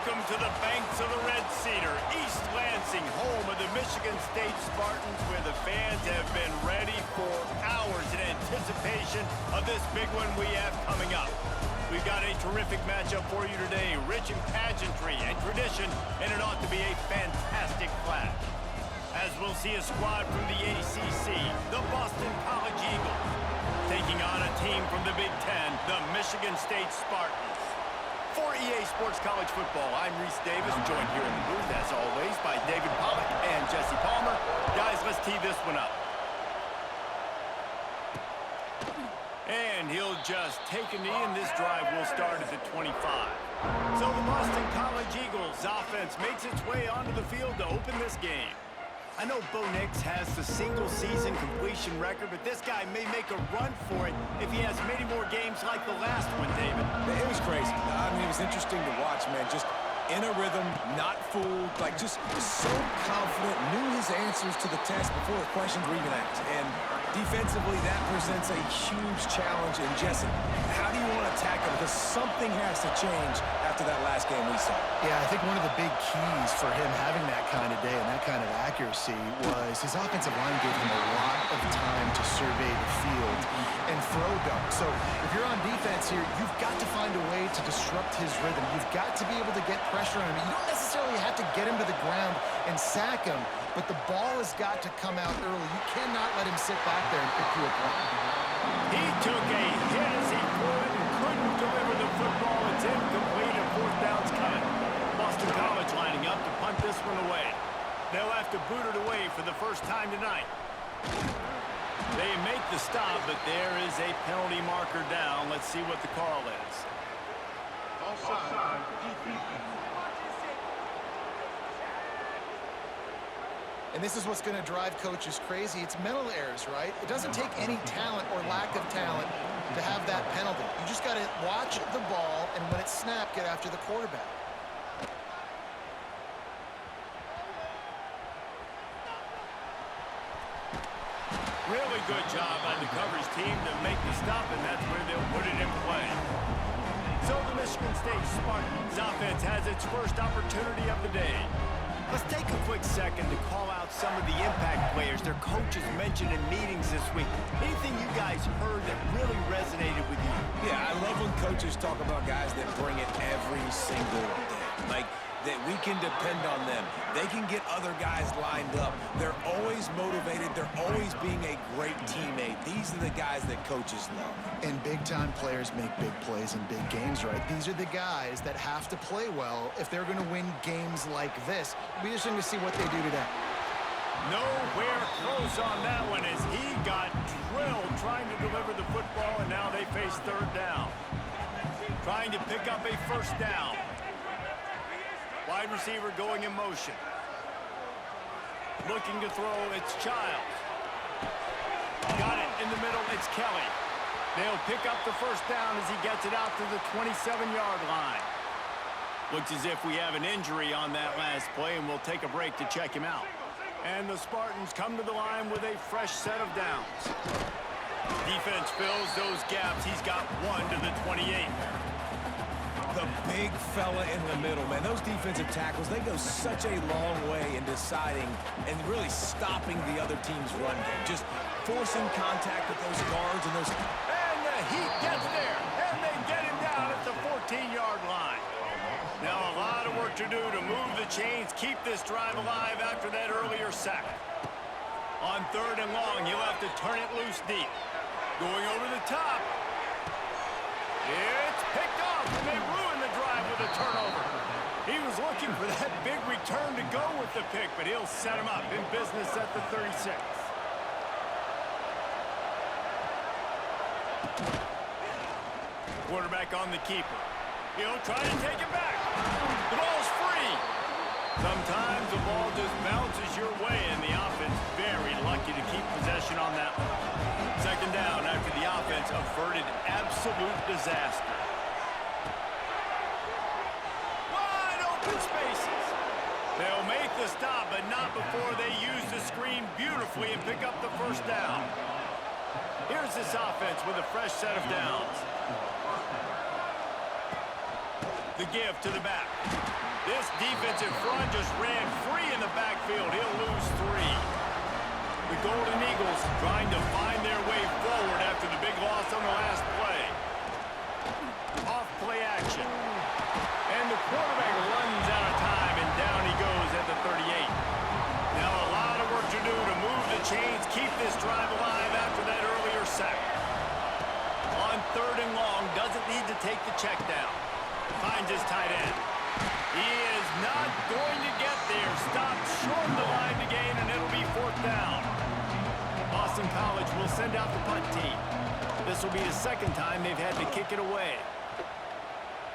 Welcome to the banks of the Red Cedar, East Lansing, home of the Michigan State Spartans, where the fans have been ready for hours in anticipation of this big one we have coming up. We've got a terrific matchup for you today, rich in pageantry and tradition, and it ought to be a fantastic clash. As we'll see a squad from the ACC, the Boston College Eagles, taking on a team from the Big Ten, the Michigan State Spartans. For EA Sports College Football, I'm Reese Davis, joined here in the booth, as always, by David Pollack and Jesse Palmer. Guys, let's tee this one up. And he'll just take a knee, and this drive will start at the 25. So the Boston College Eagles offense makes its way onto the field to open this game. I know Bo Nix has the single-season completion record, but this guy may make a run for it if he has many more games like the last one, David. It was crazy. I mean, it was interesting to watch, man. Just in a rhythm, not fooled, like just so confident, knew his answers to the test before the questions were even asked. And defensively, that presents a huge challenge. And Jesse, how do you want to attack him? Because something has to change after that last game we saw. Yeah, I think one of the big keys for him having that kind of day and that kind of accuracy was his offensive line gave him a lot of time to survey the field and throw dunks. So if you're on defense here, you've got to find a way to disrupt his rhythm. You've got to be able to get pressure on him. You don't necessarily have to get him to the ground and sack him, but the ball has got to come out early. You cannot let him sit back there and pick you apart. He took a hit as he couldn't deliver the football. It's incomplete, and fourth down's coming. Boston College lining up to punt this one away. They'll have to boot it away for the first time tonight. They make the stop, but there is a penalty marker down. Let's see what the call is. Offside. And this is what's going to drive coaches crazy. It's mental errors, right? It doesn't take any talent or lack of talent to have that penalty. You just got to watch the ball, and when it's snapped, get after the quarterback. Really good job by the coverage team to make the stop, and that's where they'll put it in play. So the Michigan State Spartans offense has its first opportunity of the day. Let's take a quick second to call out some of the impact players their coaches mentioned in meetings this week. Anything you guys heard that really resonated with you? Yeah, I love when coaches talk about guys that bring it every single day. Like, that we can depend on them. They can get other guys lined up. They're always motivated. They're always being a great teammate. These are the guys that coaches love. And big-time players make big plays in big games, right? These are the guys that have to play well if they're going to win games like this. It'll be interesting to see what they do today. Nowhere close on that one as he got drilled trying to deliver the football, and now they face third down. Trying to pick up a first down. Wide receiver going in motion. Looking to throw, it's Childs. Got it in the middle, it's Kelly. They'll pick up the first down as he gets it out to the 27-yard line. Looks as if we have an injury on that last play, and we'll take a break to check him out. And the Spartans come to the line with a fresh set of downs. Defense fills those gaps. He's got one to the 28. The big fella in the middle, man. Those defensive tackles, they go such a long way in deciding and really stopping the other team's run game. Just forcing contact with those guards and those... And the Heat gets there, and they get him down at the 14-yard line. Now a lot of work to do to move the chains, keep this drive alive after that earlier sack. On third and long, he'll have to turn it loose deep. Going over the top. It's picked off, and they ruin the drive with a turnover. He was looking for that big return to go with the pick, but he'll set him up in business at the 36. Quarterback on the keeper. He'll try to take it back. The ball's free. Sometimes the ball just bounces your way, and the offense very lucky to keep possession on that one. Second down after the offense averted absolute disaster. Wide open spaces. They'll make the stop, but not before they use the screen beautifully and pick up the first down. Here's this offense with a fresh set of downs. The give to the back. This defensive front just ran free in the backfield. He'll lose 3. The Golden Eagles trying to find their way forward after the big loss on the last play. Off play action. And the quarterback runs out of time, and down he goes at the 38. Now a lot of work to do to move the chains, keep this drive alive after that earlier sack. On 3rd and long, doesn't need to take the check down. Finds his tight end. He is not going to get there. Stopped short of the line to gain, and it'll be 4th down. Boston College will send out the punt team. This will be the 2nd time they've had to kick it away.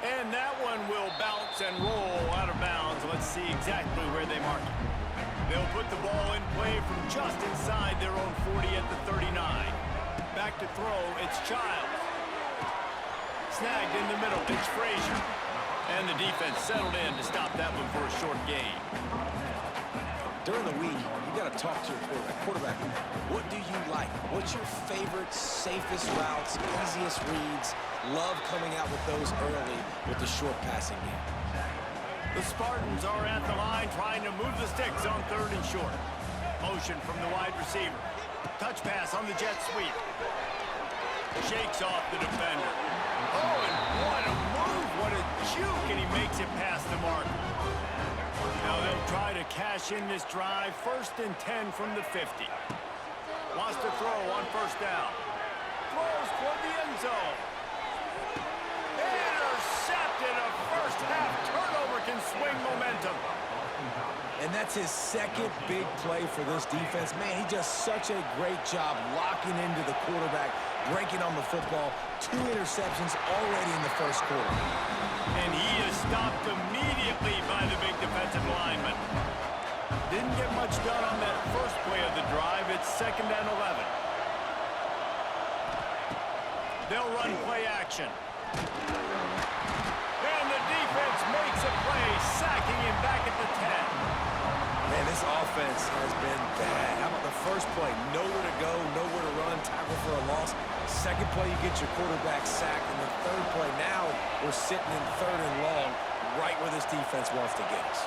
And that one will bounce and roll out of bounds. Let's see exactly where they mark it. They'll put the ball in play from just inside their own 40 at the 39. Back to throw, it's Childs. Snagged in the middle, it's Frazier. And the defense settled in to stop that one for a short gain. During the week, you got to talk to your quarterback. What do you like? What's your favorite, safest routes, easiest reads? Love coming out with those early with the short passing game. The Spartans are at the line trying to move the sticks on 3rd and short. Motion from the wide receiver. Touch pass on the jet sweep. Shakes off the defender. Oh, and what a move, what a juke, and he makes it past the mark. Now they'll try to cash in this drive. 1st and 10 from the 50. Wants to throw on 1st down. Throws toward the end zone. Intercepted. A first-half turnover can swing momentum. And that's his 2nd big play for this defense. Man, he does such a great job locking into the quarterback, breaking on the football. 2 interceptions already in the 1st quarter. And he is stopped immediately by the big defensive lineman. Didn't get much done on that first play of the drive. It's 2nd and 11. They'll run play action. And the defense makes a play, sacking him back at the 10. Man, this offense has been bad. How about the first play? Nowhere to go, nowhere to run, tackle for a loss. 2nd play, you get your quarterback sacked. And the 3rd play, now we're sitting in 3rd and long, right where this defense wants to get us.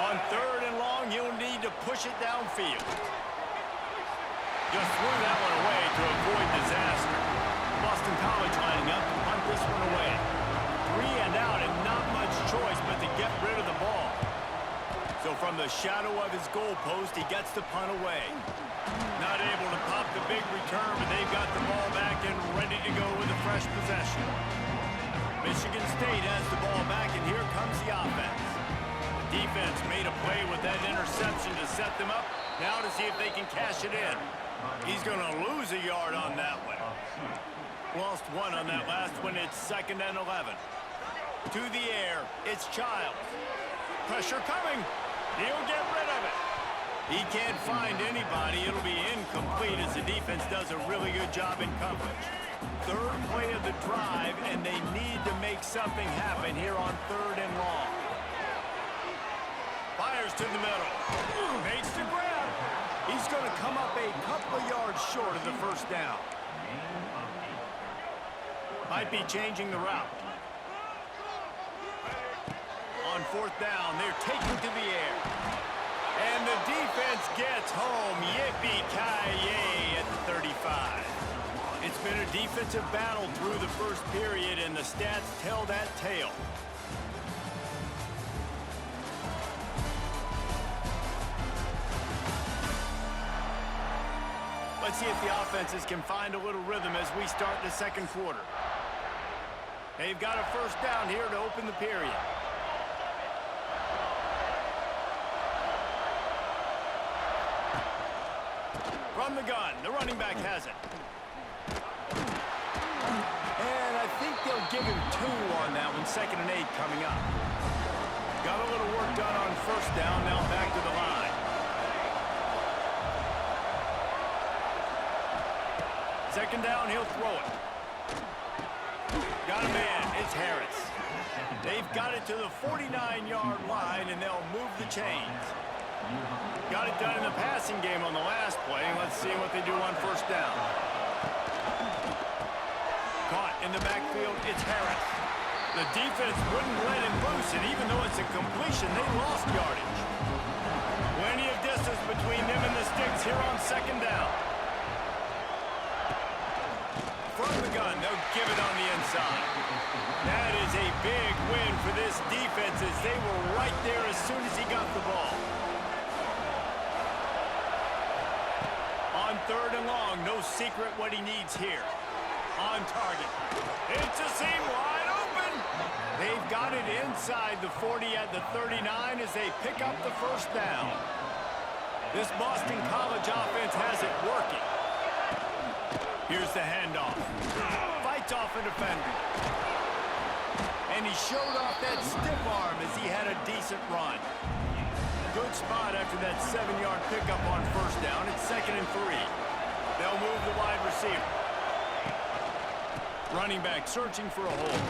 On 3rd and long, you'll need to push it downfield. Just threw that one away to avoid disaster. Boston College lining up to punt this one away. 3 and out, and not much choice but to get rid of the ball. So from the shadow of his goalpost, he gets the punt away. Not able to pop the big return, but they've got the ball back and ready to go with a fresh possession. Michigan State has the ball back, and here comes the offense. The defense made a play with that interception to set them up. Now to see if they can cash it in. He's going to lose a yard on that one. Lost 1 on that last one. It's 2nd and 11. To the air, it's Childs. Pressure coming. He'll get rid of it. He can't find anybody. It'll be incomplete as the defense does a really good job in coverage. 3rd play of the drive, and they need to make something happen here on 3rd and long. Fires to the middle. Makes the grab. He's going to come up a couple of yards short of the 1st down. Might be changing the route. On 4th down, they're taking to the air. And the defense gets home. Yippee-ki-yay at the 35. It's been a defensive battle through the 1st period, and the stats tell that tale. Let's see if the offenses can find a little rhythm as we start the 2nd quarter. They've got a 1st down here to open the period. From the gun, the running back has it. And I think they'll give him 2 on that one. 2nd and 8 coming up. Got a little work done on 1st down, now back to the line. 2nd down, he'll throw it. Got a man, it's Harris. They've got it to the 49-yard line, and they'll move the chains. Got it done in the passing game on the last play, and let's see what they do on first down. Caught in the backfield, it's Harris. The defense wouldn't let him loose, and even though it's a completion, they lost yardage. Plenty of distance between them and the sticks here on second down. From the gun, they'll give it on the inside. That is a big win for this defense as they were right there as soon as he got the ball. On third and long, no secret what he needs here. On target. It's a seam wide open. They've got it inside the 40 at the 39 as they pick up the first down. This Boston College offense has it working. Here's the handoff. Fights off a defender. And he showed off that stiff arm as he had a decent run. Good spot after that 7-yard pickup on first down. It's 2nd and 3. They'll move the wide receiver. Running back searching for a hole.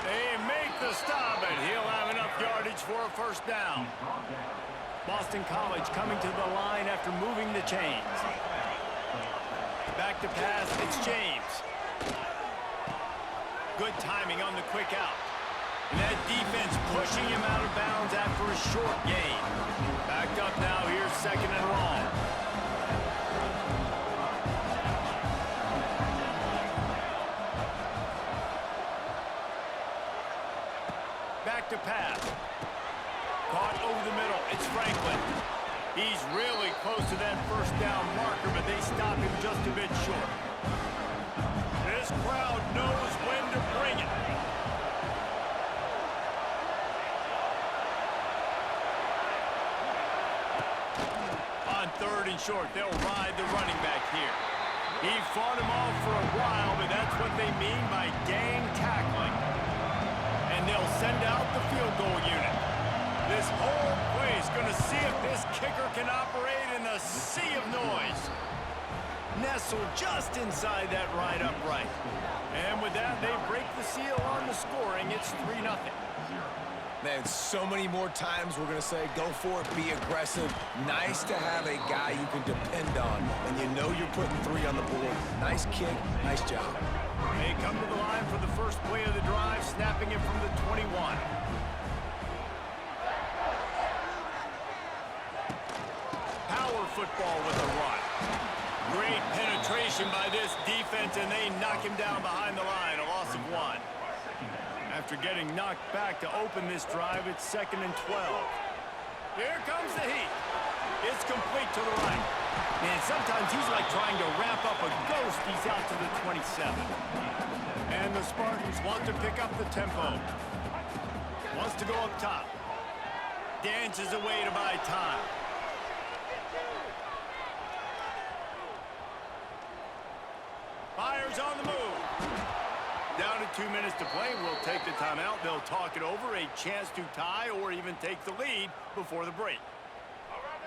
They make the stop, and he'll have enough yardage for a first down. Boston College coming to the line after moving the chains. Back to pass, it's James. Good timing on the quick out. And that defense pushing him out of bounds after a short gain. Backed up now, here's 2nd and long. Back to pass. Caught over the middle, it's Franklin. He's really close to that first down marker, but they stop him just a bit short. This crowd knows when to bring it. On third and short, they'll ride the running back here. He fought him off for a while, but that's what they mean by gang tackling. And they'll send out the field goal unit. This whole place going to see if this kicker can operate in a sea of noise. Nestled just inside that right upright. And with that, they break the seal on the scoring. It's 3-0. Man, so many more times we're going to say, go for it, be aggressive. Nice to have a guy you can depend on, and you know you're putting 3 on the board. Nice kick, nice job. They come to the line for the first play of the drive, snapping it from the 21. Power football with a run. Great penetration by this defense, and they knock him down behind the line, a loss of 1. After getting knocked back to open this drive, it's 2nd and 12. Here comes the heat. It's complete to the right. And sometimes he's like trying to ramp up a ghost. He's out to the 27. And the Spartans want to pick up the tempo. Wants to go up top. Dances away to buy time. Fires on the move. Down to 2 minutes to play. We'll take the timeout. They'll talk it over. A chance to tie or even take the lead before the break.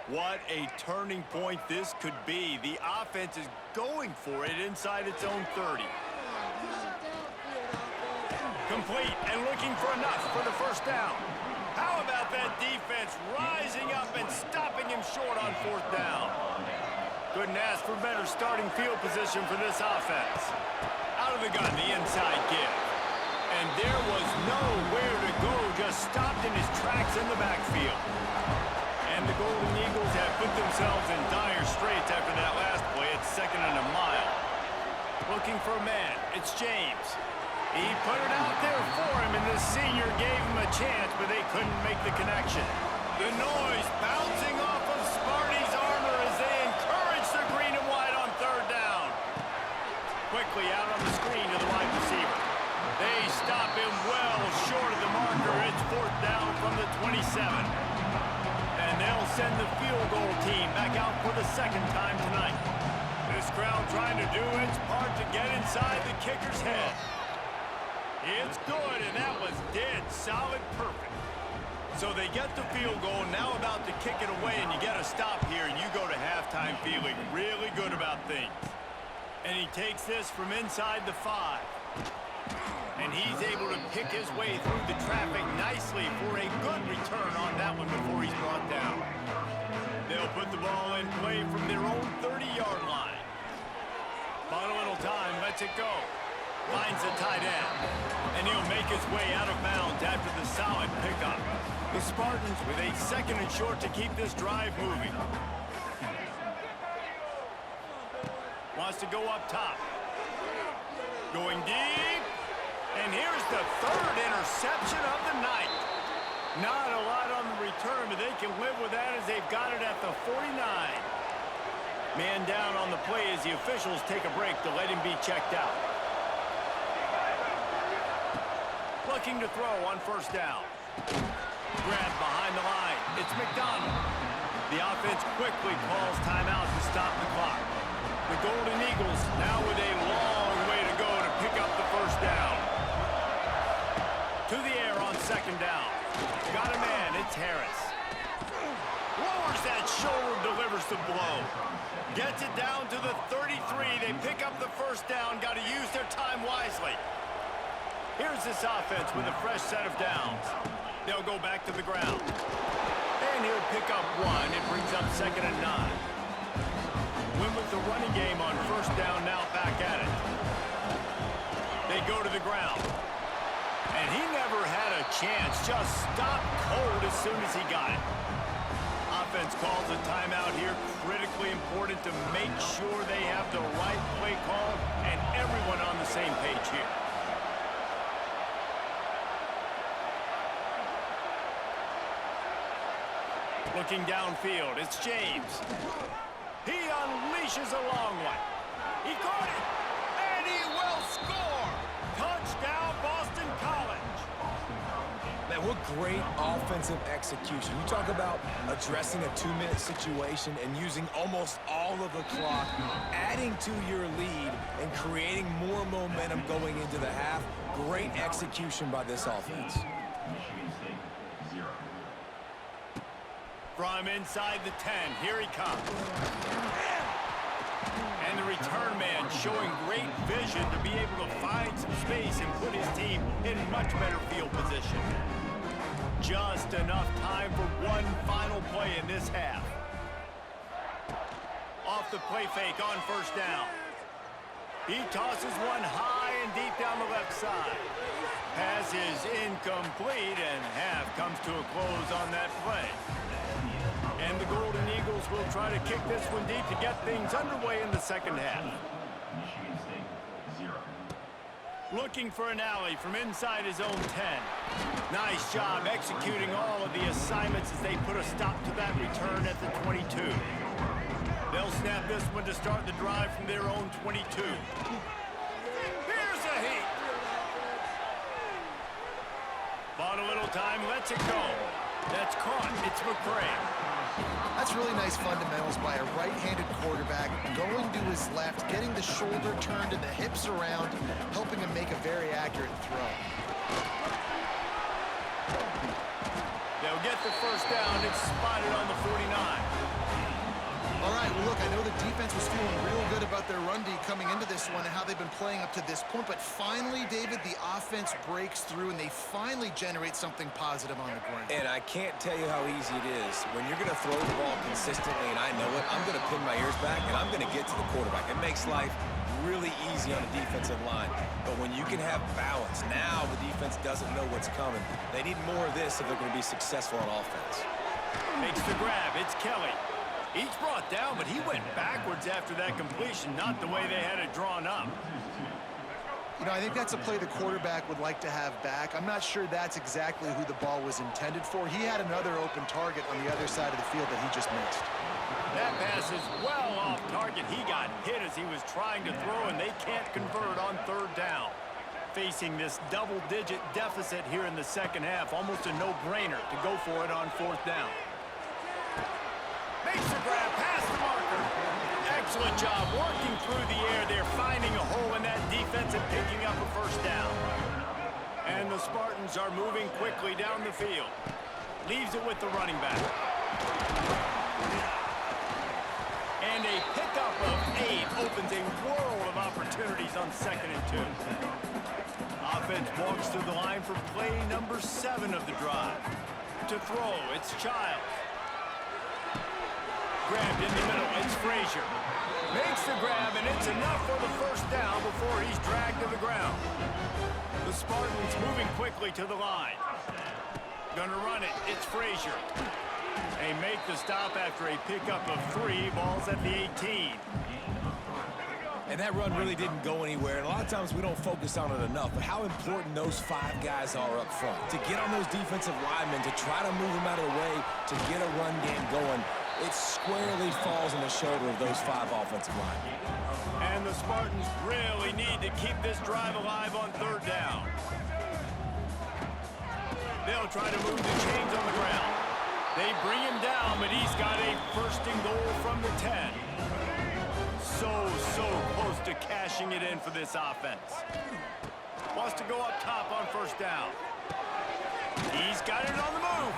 What a turning point this could be. The offense is going for it inside its own 30. Complete and looking for enough for the first down. How about that defense rising up and stopping him short on 4th down? Couldn't ask for better starting field position for this offense. Out of the gun, the inside give. And there was nowhere to go, just stopped in his tracks in the backfield. And the Golden Eagles have put themselves in dire straits after that last play. It's 2nd and a mile. Looking for a man, it's James. He put it out there for him, and the senior gave him a chance, but they couldn't make the connection. The noise bouncing off of Sparty's armor as they encourage the green and white on 3rd down. Quickly out on the screen to the wide receiver. They stop him well short of the marker. It's 4th down from the 27. And they'll send the field goal team back out for the 2nd time tonight. This crowd trying to do its part to get inside the kicker's head. It's good, and that was dead solid perfect. So they get the field goal, now about to kick it away, and you get a stop here, and you go to halftime feeling really good about things. And he takes this from inside the 5. And he's able to pick his way through the traffic nicely for a good return on that one before he's brought down. lets it go. Finds the tight end. And he'll make his way out of bounds after the solid pickup. The Spartans with a 2nd and short to keep this drive moving. Wants to go up top. Going deep. And here's the 3rd interception of the night. Not a lot on the return, but they can live with that as they've got it at the 49. Man down on the play as the officials take a break to let him be checked out. Looking to throw on 1st down. Grabbed behind the line. It's McDonald. The offense quickly calls timeout to stop the clock. The Golden Eagles now with a long way to go to pick up the 1st down. To the air on 2nd down. Got a man, it's Harris. Lowers that shoulder, delivers the blow. Gets it down to the 33. They pick up the 1st down. Got to use their time wisely. Here's this offense with a fresh set of downs. They'll go back to the ground. And he'll pick up 1. It brings up 2nd and 9. Win with the running game on 1st down, now back at it. They go to the ground. And he never had a chance. Just stopped cold as soon as he got it. Offense calls a timeout here. Critically important to make sure they have the right play call and everyone on the same page here. Looking downfield, it's James. He unleashes a long one. He caught it, and he will score. Touchdown, Boston College. Man, what great offensive execution. You talk about addressing a 2-minute situation and using almost all of the clock, adding to your lead, and creating more momentum going into the half. Great execution by this offense. From inside the 10, here he comes. And the return man showing great vision to be able to find some space and put his team in much better field position. Just enough time for one final play in this half. Off the play fake on 1st down. He tosses one high and deep down the left side. Pass is incomplete, and half comes to a close on that play. And the Golden Eagles will try to kick this one deep to get things underway in the 2nd half. Looking for an alley from inside his own 10. Nice job executing all of the assignments as they put a stop to that return at the 22. They'll snap this one to start the drive from their own 22. Here's a heat. Bought a little time, lets it go. That's caught. It's McCray. That's really nice fundamentals by a right-handed quarterback, going to his left, getting the shoulder turned and the hips around, helping him make a very accurate throw. They'll get the 1st down. It's spotted on the 49. All right, well, look, I know the defense was feeling real good about their run D coming into this one and how they've been playing up to this point, but finally, David, the offense breaks through and they finally generate something positive on the ground. And I can't tell you how easy it is. When you're going to throw the ball consistently, and I know it, I'm going to pin my ears back and I'm going to get to the quarterback. It makes life really easy on the defensive line. But when you can have balance, now the defense doesn't know what's coming. They need more of this if they're going to be successful on offense. Makes the grab. It's Kelly. Each brought down, but he went backwards after that completion, not the way they had it drawn up. You know, I think that's a play the quarterback would like to have back. I'm not sure that's exactly who the ball was intended for. He had another open target on the other side of the field that he just missed. That pass is well off target. He got hit as he was trying to throw, and they can't convert on 3rd down. Facing this double-digit deficit here in the 2nd half, almost a no-brainer to go for it on 4th down. Makes the grab past the marker. Excellent job working through the air. They're finding a hole in that defense and picking up a 1st down. And the Spartans are moving quickly down the field. Leaves it with the running back. And a pickup of 8 opens a world of opportunities on 2nd and 2. Offense walks to the line for play number 7 of the drive. To throw, it's Childs. Grabbed in the middle, it's Frazier. Makes the grab, and it's enough for the first down before he's dragged to the ground. The Spartans moving quickly to the line. Gonna run it. It's Frazier. They make the stop after a pickup of 3. Ball's at the 18. And that run really didn't go anywhere. And a lot of times we don't focus on it enough. But how important those 5 guys are up front. To get on those defensive linemen, to try to move them out of the way, to get a run game going, it squarely falls on the shoulder of those 5 offensive linemen. And the Spartans really need to keep this drive alive on 3rd down. They'll try to move the chains on the ground. They bring him down, but he's got a 1st and goal from the 10. So close to cashing it in for this offense. Wants to go up top on 1st down. He's got it on the move.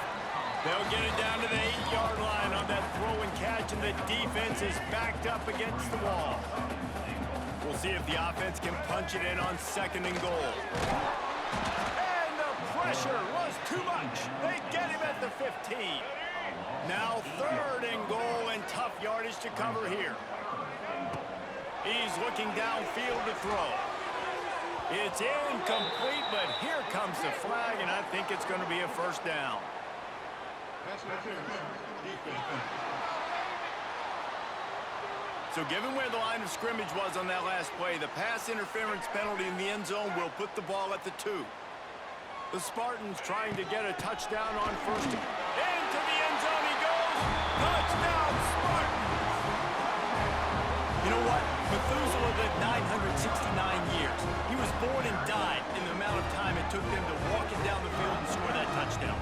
They'll get it down to the 8-yard line on that throw and catch, and the defense is backed up against the wall. We'll see if the offense can punch it in on 2nd and goal. And the pressure was too much. They get him at the 15. Now 3rd and goal, and tough yardage to cover here. He's looking downfield to throw. It's incomplete, but here comes the flag, and I think it's going to be a 1st down. So given where the line of scrimmage was on that last play, the pass interference penalty in the end zone will put the ball at the 2. The Spartans trying to get a touchdown on 1st. Into the end zone he goes. Touchdown, Spartans! You know what? Methuselah lived 969 years. He was born and died in the amount of time it took them to walk it down the field and score that touchdown.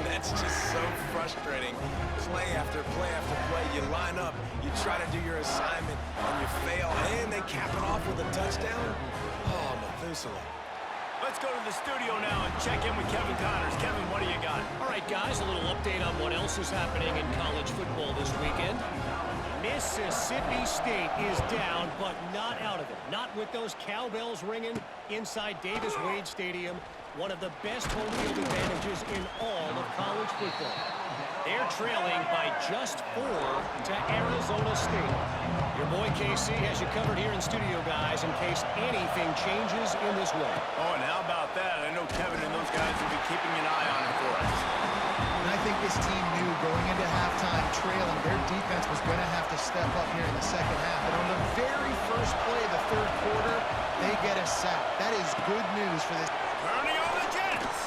That's just so frustrating. Play after play after play. You line up, you try to do your assignment, and you fail, and they cap it off with a touchdown. Oh, Methuselah. Let's go to the studio now and check in with Kevin Connors. Kevin, what do you got? All right, guys, a little update on what else is happening in college football this weekend. Mississippi State is down, but not out of it. Not with those cowbells ringing inside Davis-Wade Stadium, one of the best home field advantages in all of college football. They're trailing by just 4 to Arizona State. Your boy KC has you covered here in studio, guys, in case anything changes in this one. Oh, and how about that? I know Kevin and those guys will be keeping an eye on it for us. And I think this team knew going into halftime trailing, their defense was going to have to step up here in the 2nd half. And on the very first play of the 3rd quarter, they get a sack. That is good news for this. Turning on the Jets.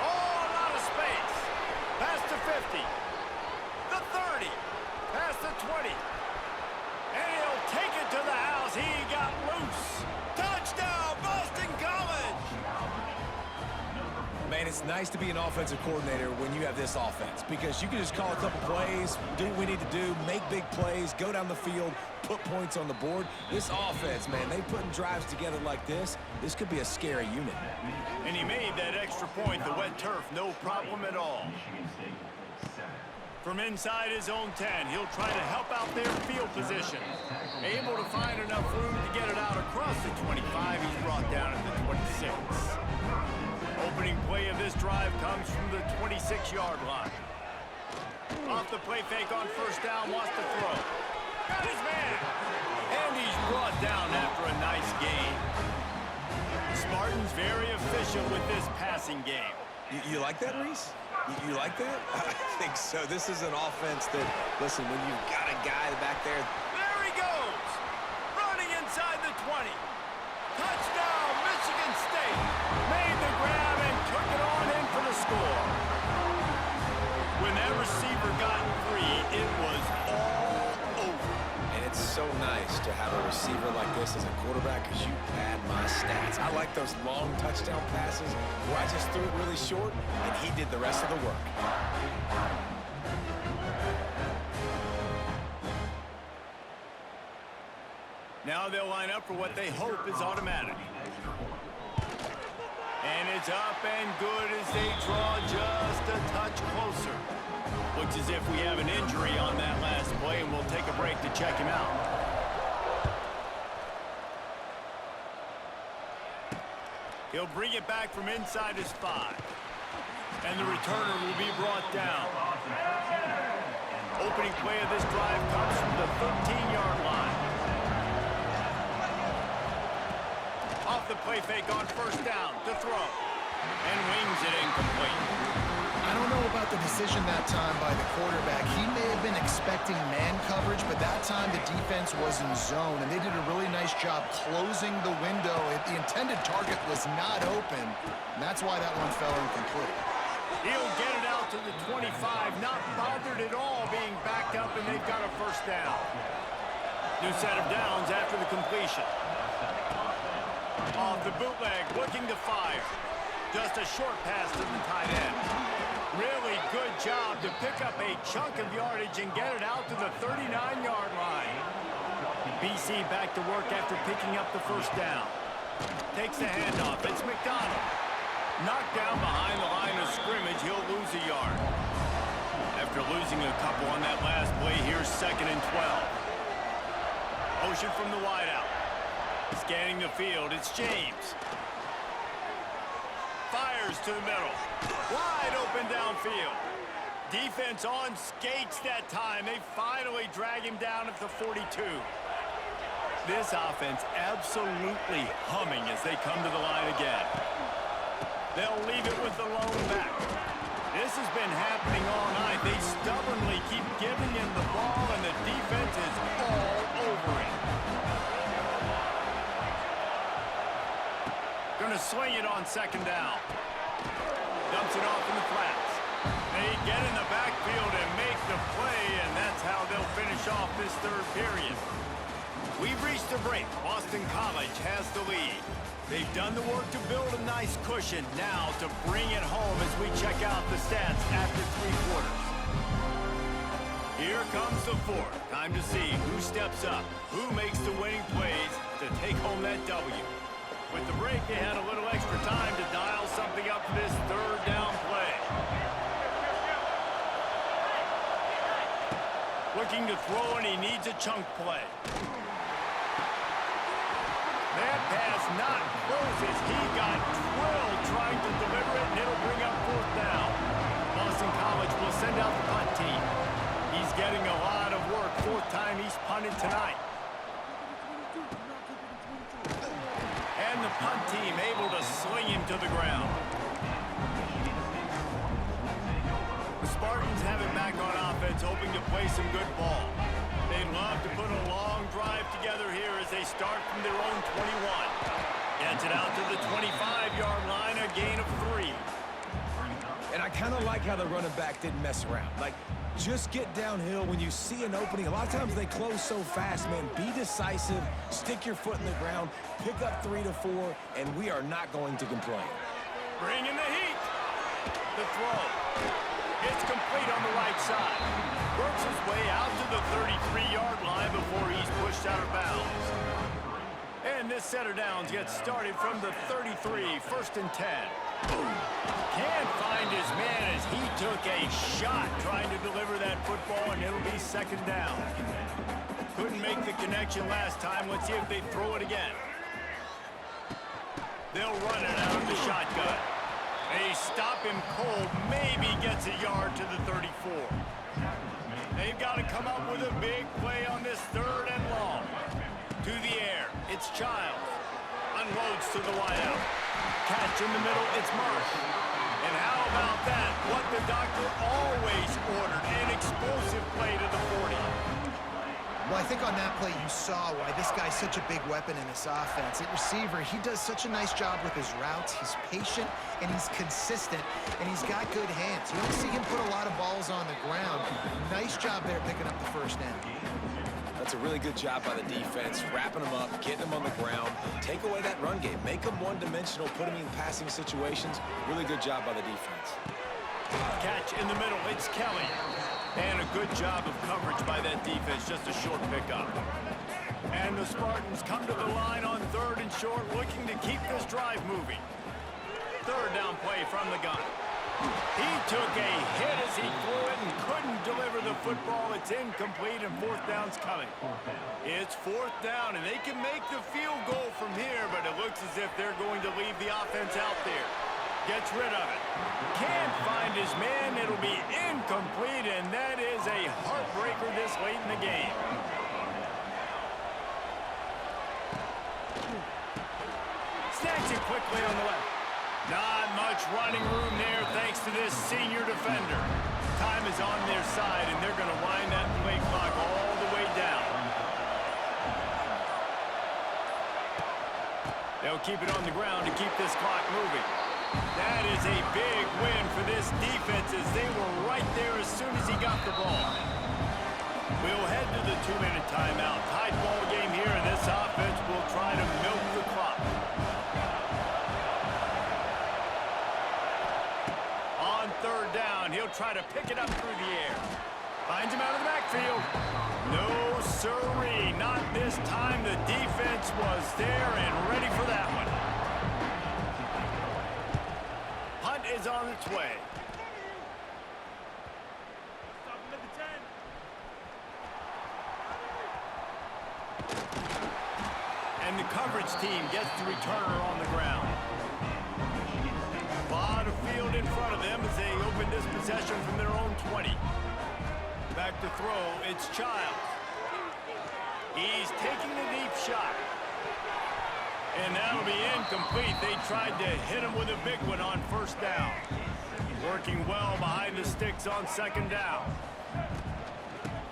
Oh, a lot of space. Pass to 50. The 30. Pass to 20. And he'll take it to the house. He got loose. Touchdown, Boston College. Man, it's nice to be an offensive coordinator when you have this offense because you can just call a couple plays, do what we need to do, make big plays, go down the field, put points on the board. This offense, man, they putting drives together like this could be a scary unit. And he made that extra point, the wet turf, no problem at all. From inside his own 10, he'll try to help out their field position. Able to find enough room to get it out across the 25. He's brought down at the 26. Opening play of this drive comes from the 26-yard line. Off the play fake on 1st down, wants to throw. Got his man! And he's brought down after a nice gain. Spartans very efficient with this passing game. You like that, Reese? You like that? I think so. This is an offense that, listen, when you've got a guy back there. There he goes! Running inside the 20. Touchdown, Michigan State! Made the grab and took it on in for the score. When that receiver got free, it was all over. And it's so nice to have a receiver like this as a quarterback because you pad my stats. I like those long touchdown passes where I just threw it really short and he did the rest of the work. Now they'll line up for what they hope is automatic. And it's up and good as they draw just a touch closer. Looks as if we have an injury on that last play, and we'll take a break to check him out. He'll bring it back from inside his 5. And the returner will be brought down. Opening play of this drive comes from the 13-yard line. Off the play fake on first down to throw. And wings it incomplete. I don't know about the decision that time by the quarterback. He may have been expecting man coverage, but that time the defense was in zone, and they did a really nice job closing the window. The intended target was not open, and that's why that one fell incomplete. He'll get it out to the 25, not bothered at all being backed up, and they've got a first down. New set of downs after the completion. Off the bootleg, looking to fire. Just a short pass to the tight end. Really good job to pick up a chunk of yardage and get it out to the 39-yard line. BC back to work after picking up the first down. Takes the handoff. It's McDonald. Knocked down behind the line of scrimmage, he'll lose a yard. After losing a couple on that last play, here's 2nd and 12. Motion from the wideout. Scanning the field, it's James. Fires to the middle. Wide open downfield. Defense on skates that time. They finally drag him down at the 42. This offense absolutely humming as they come to the line again. They'll leave it with the lone back. This has been happening all night. They stubbornly keep giving him the ball, and the defense is all over it. Going to swing it on 2nd down. Dumps it off in the flats. They get in the backfield and make the play, and that's how they'll finish off this 3rd period. We've reached a break. Boston College has the lead. They've done the work to build a nice cushion. Now to bring it home as we check out the stats after 3 quarters. Here comes the 4th. Time to see who steps up, who makes the winning plays to take home that W. With the break, they had a little extra time to dial something up for this 3rd down play. Looking to throw, and he needs a chunk play. That pass not close as he got drilled trying to deliver it, and it'll bring up 4th down. Boston College will send out the punt team. He's getting a lot of work. 4th time he's punted tonight. And the punt team able to sling him to the ground. The Spartans have it back on offense, hoping to play some good ball. They'd love to put a long drive together here as they start from their own 21. Gets it out to the 25-yard line, a gain of 3. And I kind of like how the running back didn't mess around. Like, just get downhill when you see an opening. A lot of times they close so fast, man. Be decisive, stick your foot in the ground, pick up 3 to 4, and we are not going to complain. Bring in the heat. The throw. It's complete on the right side. Works his way out to the 33-yard line before he's pushed out of bounds. And this set of downs gets started from the 33, 1st and 10. Can't find his man as he took a shot trying to deliver that football, and it'll be 2nd down. Couldn't make the connection last time. Let's see if they throw it again. They'll run it out of the shotgun. They stop him cold, maybe gets a yard to the 34. They've got to come up with a big play on this 3rd and long. To the air, it's Childs. Unloads to the wideout. Catch in the middle, it's Marsh. And how about that? What the doctor always ordered, an explosive play to the 40. Well, I think on that play you saw why this guy's such a big weapon in this offense. At receiver, he does such a nice job with his routes. He's patient, and he's consistent, and he's got good hands. You don't see him put a lot of balls on the ground. Nice job there picking up the 1st down. That's a really good job by the defense, wrapping them up, getting them on the ground. Take away that run game. Make them one-dimensional, put them in passing situations. Really good job by the defense. Catch in the middle, it's Kelly. And a good job of coverage by that defense, just a short pickup. And the Spartans come to the line on 3rd and short, looking to keep this drive moving. 3rd down play from the gun. He took a hit as he threw it and couldn't deliver the football. It's incomplete, and 4th down's coming. It's 4th down, and they can make the field goal from here, but it looks as if they're going to leave the offense out there. Gets rid of it. Can't find his man. It'll be incomplete, and that is a heartbreaker this late in the game. Snacks it quickly on the left. Not much running room there thanks to this senior defender. Time is on their side, and they're going to wind that play clock all the way down. They'll keep it on the ground to keep this clock moving. That is a big win for this defense as they were right there as soon as he got the ball. We'll head to the 2-minute timeout. Tight ball game here, and this offense will try to milk the clock. On third down, he'll try to pick it up through the air. Finds him out of the backfield. No siree, not this time. The defense was there and ready for that one. Punt is on its way. And the coverage team gets the returner on the ground. A lot of field in front of them as they open this possession from their own 20. Back to throw, it's Childs. He's taking the deep shot. And that'll be incomplete. They tried to hit him with a big one on first down. Working well behind the sticks on second down.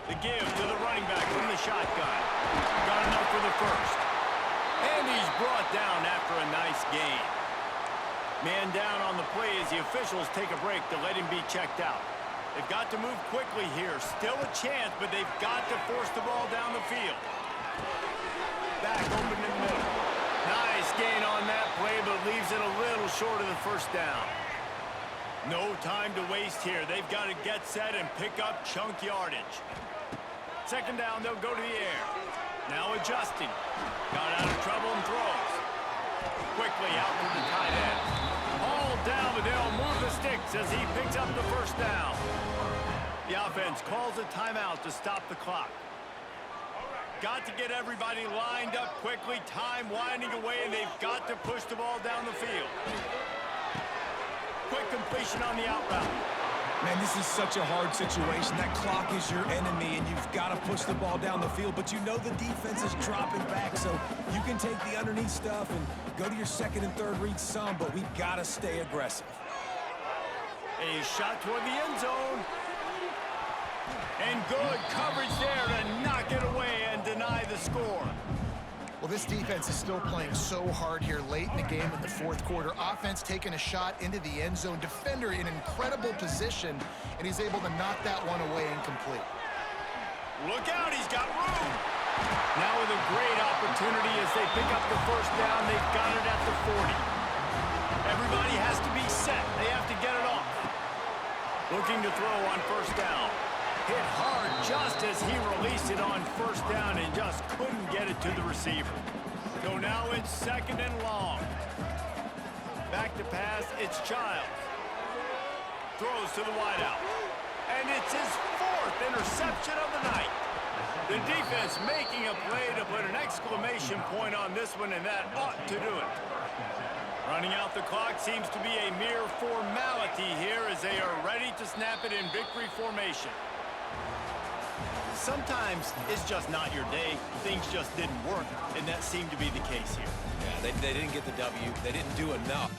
The give to the running back from the shotgun. Got enough for the first. And he's brought down after a nice gain. Man down on the play as the officials take a break to let him be checked out. They've got to move quickly here. Still a chance, but they've got to force the ball down the field. Back open in the middle. Nice gain on that play, but leaves it a little short of the first down. No time to waste here. They've got to get set and pick up chunk yardage. Second down, they'll go to the air. Now adjusting. Got out of trouble and throws. Quickly out to the tight end. All down, but they'll move the sticks as he picks up the first down. The offense calls a timeout to stop the clock. Got to get everybody lined up quickly. Time winding away, and they've got to push the ball down the field. Quick completion on the out route. Man, this is such a hard situation. That clock is your enemy, and you've got to push the ball down the field. But you know the defense is dropping back, so you can take the underneath stuff and go to your second and third read some, but we've got to stay aggressive. A shot toward the end zone. And good coverage there to knock it away and deny the score. Well, this defense is still playing so hard here late in the game in the fourth quarter. Offense taking a shot into the end zone. Defender in incredible position, and he's able to knock that one away incomplete. Look out, he's got room. Now with a great opportunity as they pick up the first down. They've got it at the 40. Everybody has to be set. They have to get it off. Looking to throw on first down. Hit hard just as he released it on first down and just couldn't get it to the receiver. So now it's second and long. Back to pass, it's Childs. Throws to the wideout. And it's his fourth interception of the night. The defense making a play to put an exclamation point on this one, and that ought to do it. Running out the clock seems to be a mere formality here as they are ready to snap it in victory formation. Sometimes it's just not your day. Things just didn't work, and that seemed to be the case here. Yeah, they didn't get the W. They didn't do enough.